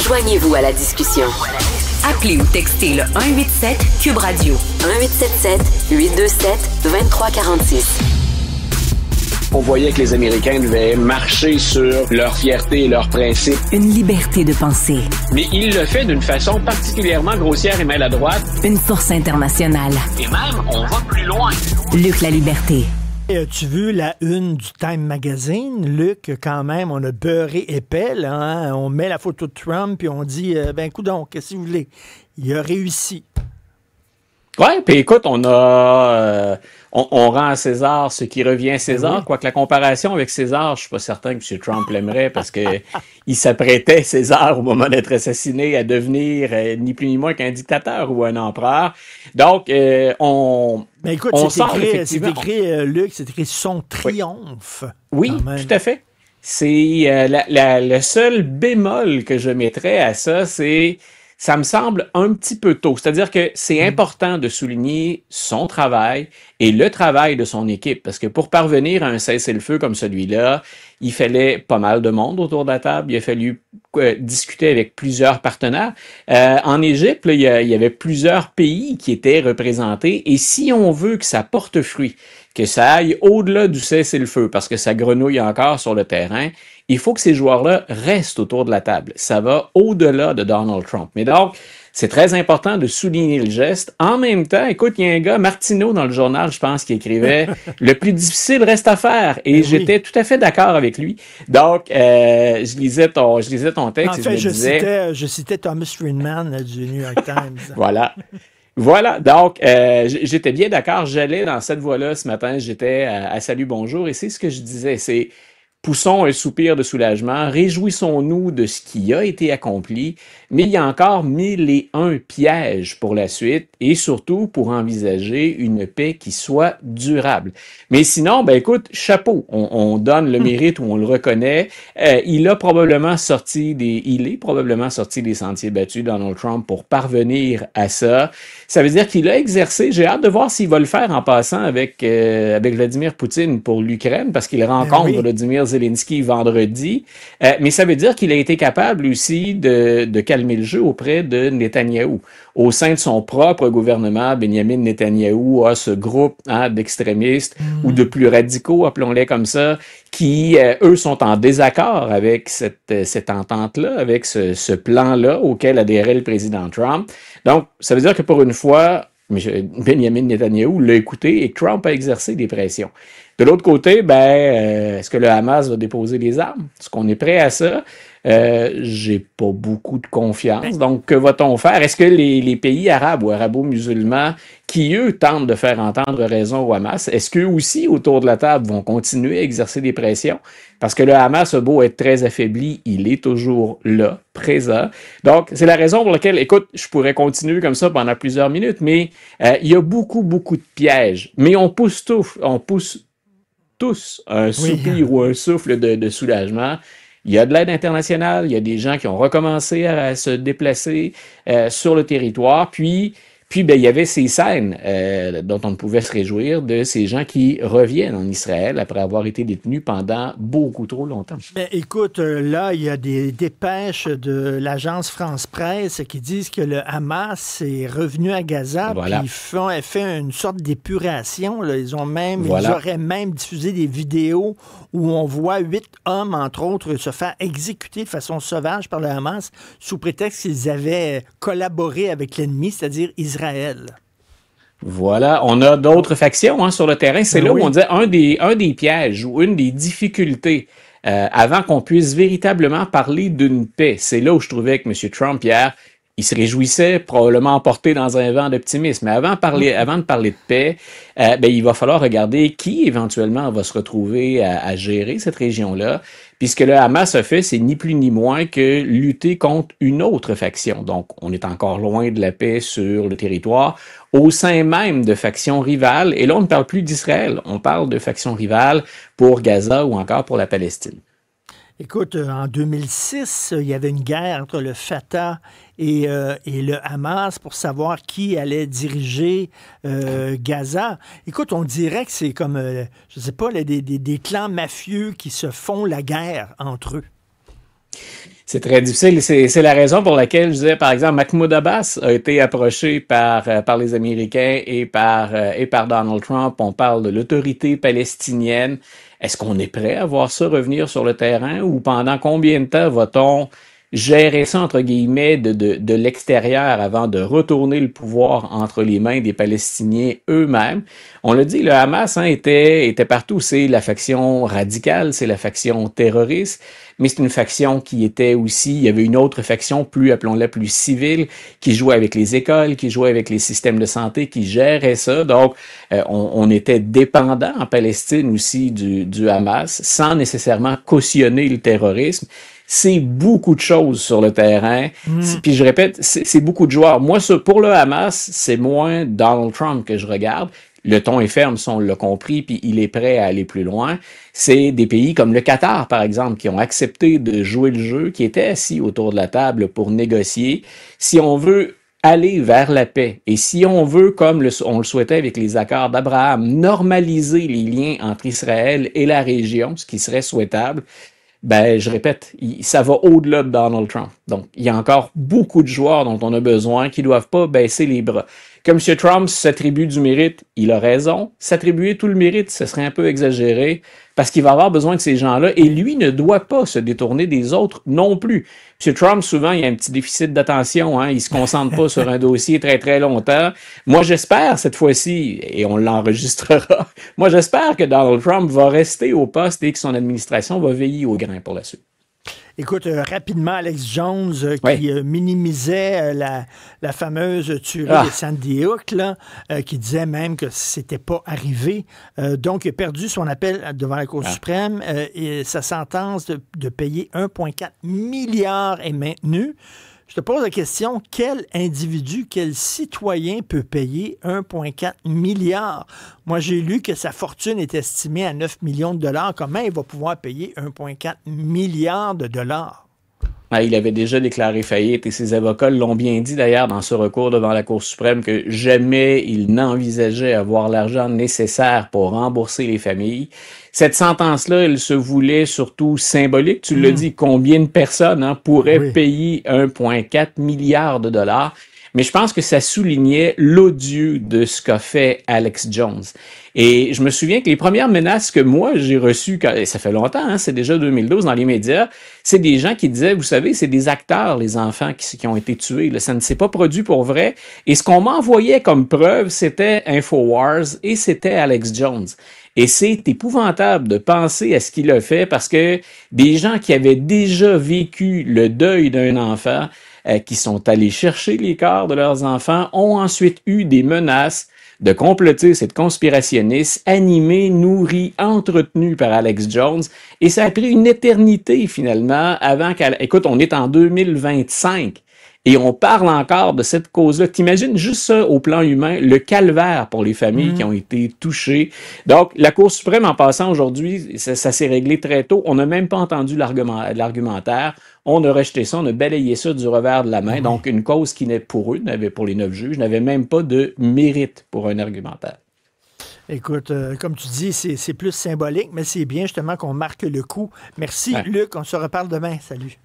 Joignez-vous à la discussion. Appelez ou textez le 187 Cube Radio 1877-827-2346. On voyait que les Américains devaient marcher sur leur fierté et leurs principes. Une liberté de penser. Mais il le fait d'une façon particulièrement grossière et maladroite. Une force internationale. Et même, on va plus loin. Luc La Liberté. Et as-tu vu la une du Time Magazine, Luc? Quand même, on a beurré épais, là, hein? On met la photo de Trump puis on dit, coudonc, qu'est-ce que vous voulez? Il a réussi. Ouais, puis écoute, on rend à César ce qui revient à César, quoique la comparaison avec César, je suis pas certain que M. Trump l'aimerait parce que il s'apprêtait, César, au moment d'être assassiné, à devenir ni plus ni moins qu'un dictateur ou un empereur. Donc, Mais écoute, c'est écrit, Luc, c'est écrit son triomphe. Oui, tout à fait. C'est le seul bémol que je mettrais à ça, c'est ça me semble un petit peu tôt. C'est-à-dire que c'est important de souligner son travail et le travail de son équipe. Parce que pour parvenir à un cessez-le-feu comme celui-là, il fallait pas mal de monde autour de la table. Il a fallu discuter avec plusieurs partenaires. En Égypte, là, il y avait plusieurs pays qui étaient représentés. Et si on veut que ça porte fruit, que ça aille au-delà du cessez-le-feu, parce que ça grenouille encore sur le terrain, il faut que ces joueurs-là restent autour de la table. Ça va au-delà de Donald Trump. Mais donc, c'est très important de souligner le geste. En même temps, écoute, il y a un gars, Martineau, dans le journal, je pense, qui écrivait « Le plus difficile reste à faire ». Et j'étais tout à fait d'accord avec lui. Donc, je lisais ton texte en fait, et je citais Thomas Friedman du New York Times. Voilà, donc j'étais bien d'accord, j'allais dans cette voie-là ce matin, j'étais à Salut Bonjour et c'est ce que je disais, c'est poussons un soupir de soulagement, réjouissons-nous de ce qui a été accompli, mais il y a encore 1001 pièges pour la suite et surtout pour envisager une paix qui soit durable. Mais sinon, ben écoute, chapeau, on donne le mérite ou on le reconnaît. Il est probablement sorti des sentiers battus, Donald Trump, pour parvenir à ça. Ça veut dire qu'il a exercé, j'ai hâte de voir s'il va le faire en passant avec Vladimir Poutine pour l'Ukraine, parce qu'il rencontre Vladimir Zelensky vendredi, mais ça veut dire qu'il a été capable aussi de calmer le jeu auprès de Netanyahou. Au sein de son propre gouvernement, Benjamin Netanyahou a ce groupe d'extrémistes ou de plus radicaux, appelons-les comme ça, qui, eux, sont en désaccord avec cette entente-là, avec ce plan-là auquel adhérait le président Trump. Donc, ça veut dire que pour une fois, Benjamin Netanyahou l'a écouté et Trump a exercé des pressions. De l'autre côté, est-ce que le Hamas va déposer les armes? Est-ce qu'on est prêt à ça? J'ai pas beaucoup de confiance. Donc, que va-t-on faire? Est-ce que les pays arabes ou arabo-musulmans qui, eux, tentent de faire entendre raison au Hamas, est-ce qu'eux aussi, autour de la table, vont continuer à exercer des pressions? Parce que le Hamas a beau être très affaibli, il est toujours là, présent. Donc, c'est la raison pour laquelle, écoute, je pourrais continuer comme ça pendant plusieurs minutes, mais il y a beaucoup, beaucoup de pièges. Mais on pousse tous un soupir ou un souffle de soulagement. Il y a de l'aide internationale, il y a des gens qui ont recommencé à se déplacer sur le territoire, puis il y avait ces scènes dont on ne pouvait se réjouir de ces gens qui reviennent en Israël après avoir été détenus pendant beaucoup trop longtemps. Mais écoute, là, il y a des dépêches de l'agence France-Presse qui disent que le Hamas est revenu à Gaza, puis ils ont fait une sorte d'épuration. Là. Ils auraient même diffusé des vidéos où on voit 8 hommes, entre autres, se faire exécuter de façon sauvage par le Hamas sous prétexte qu'ils avaient collaboré avec l'ennemi, c'est-à-dire Israël. Voilà, on a d'autres factions sur le terrain. C'est là où on disait un des pièges ou une des difficultés avant qu'on puisse véritablement parler d'une paix. C'est là où je trouvais que M. Trump, hier, il se réjouissait, probablement emporté dans un vent d'optimisme. Mais avant de parler de paix, il va falloir regarder qui éventuellement va se retrouver à gérer cette région-là. Puis ce que le Hamas a fait, c'est ni plus ni moins que lutter contre une autre faction. Donc, on est encore loin de la paix sur le territoire, au sein même de factions rivales. Et là, on ne parle plus d'Israël, on parle de factions rivales pour Gaza ou encore pour la Palestine. Écoute, en 2006, il y avait une guerre entre le Fatah et le Hamas pour savoir qui allait diriger Gaza. Écoute, on dirait que c'est comme, je sais pas, des clans mafieux qui se font la guerre entre eux. C'est très difficile. C'est la raison pour laquelle je disais, par exemple, Mahmoud Abbas a été approché par les Américains et par Donald Trump. On parle de l'autorité palestinienne. Est-ce qu'on est prêt à voir ça revenir sur le terrain ou pendant combien de temps va-t-on gérer ça, entre guillemets, de l'extérieur avant de retourner le pouvoir entre les mains des Palestiniens eux-mêmes? On l'a dit, le Hamas était partout. C'est la faction radicale, c'est la faction terroriste, mais c'est une faction qui était aussi, il y avait une autre faction, plus, appelons-la plus civile, qui jouait avec les écoles, qui jouait avec les systèmes de santé, qui gérait ça. Donc, on était dépendant en Palestine aussi du Hamas, sans nécessairement cautionner le terrorisme. C'est beaucoup de choses sur le terrain. Puis je répète, c'est beaucoup de joueurs. Moi, pour le Hamas, c'est moins Donald Trump que je regarde. Le ton est ferme, ça on l'a compris, puis il est prêt à aller plus loin. C'est des pays comme le Qatar, par exemple, qui ont accepté de jouer le jeu, qui étaient assis autour de la table pour négocier. Si on veut aller vers la paix, et si on veut, comme on le souhaitait avec les accords d'Abraham, normaliser les liens entre Israël et la région, ce qui serait souhaitable, ben, je répète, ça va au-delà de Donald Trump. Donc, il y a encore beaucoup de joueurs dont on a besoin qui ne doivent pas baisser les bras. Que M. Trump s'attribue du mérite, il a raison. S'attribuer tout le mérite, ce serait un peu exagéré parce qu'il va avoir besoin de ces gens-là et lui ne doit pas se détourner des autres non plus. M. Trump, souvent, il a un petit déficit d'attention, hein, il se concentre pas sur un dossier très, très longtemps. Moi, j'espère, cette fois-ci, et on l'enregistrera, moi, j'espère que Donald Trump va rester au poste et que son administration va veiller au grain pour la suite. Écoute, rapidement, Alex Jones qui minimisait la fameuse tuerie de Sandy Hook, là, qui disait même que c'était pas arrivé. Donc, il a perdu son appel devant la Cour suprême et sa sentence de payer 1,4 milliard est maintenue. Je te pose la question, quel individu, quel citoyen peut payer 1,4 milliard? Moi, j'ai lu que sa fortune est estimée à 9 millions de dollars. Comment il va pouvoir payer 1,4 milliard de dollars? Il avait déjà déclaré faillite et ses avocats l'ont bien dit d'ailleurs dans ce recours devant la Cour suprême que jamais il n'envisageait avoir l'argent nécessaire pour rembourser les familles. Cette sentence-là, elle se voulait surtout symbolique. Tu l'as dit, combien de personnes pourraient payer 1,4 milliard de dollars? Mais je pense que ça soulignait l'odieux de ce qu'a fait Alex Jones. Et je me souviens que les premières menaces que moi j'ai reçues, et ça fait longtemps, hein, c'est déjà 2012 dans les médias, c'est des gens qui disaient, vous savez, c'est des acteurs, les enfants qui ont été tués. Là, ça ne s'est pas produit pour vrai. Et ce qu'on m'envoyait comme preuve, c'était InfoWars et c'était Alex Jones. Et c'est épouvantable de penser à ce qu'il a fait parce que des gens qui avaient déjà vécu le deuil d'un enfant, qui sont allés chercher les corps de leurs enfants, ont ensuite eu des menaces de complotistes et de conspirationnistes animés, nourris, entretenus par Alex Jones. Et ça a pris une éternité, finalement, avant écoute, on est en 2025. Et on parle encore de cette cause-là. T'imagines juste ça au plan humain, le calvaire pour les familles qui ont été touchées. Donc, la Cour suprême, en passant aujourd'hui, ça s'est réglé très tôt. On n'a même pas entendu l'argumentaire. On a rejeté ça, on a balayé ça du revers de la main. Donc, une cause qui n'est pour eux, pour les 9 juges, n'avait même pas de mérite pour un argumentaire. Écoute, comme tu dis, c'est plus symbolique, mais c'est bien justement qu'on marque le coup. Merci, Luc. On se reparle demain. Salut.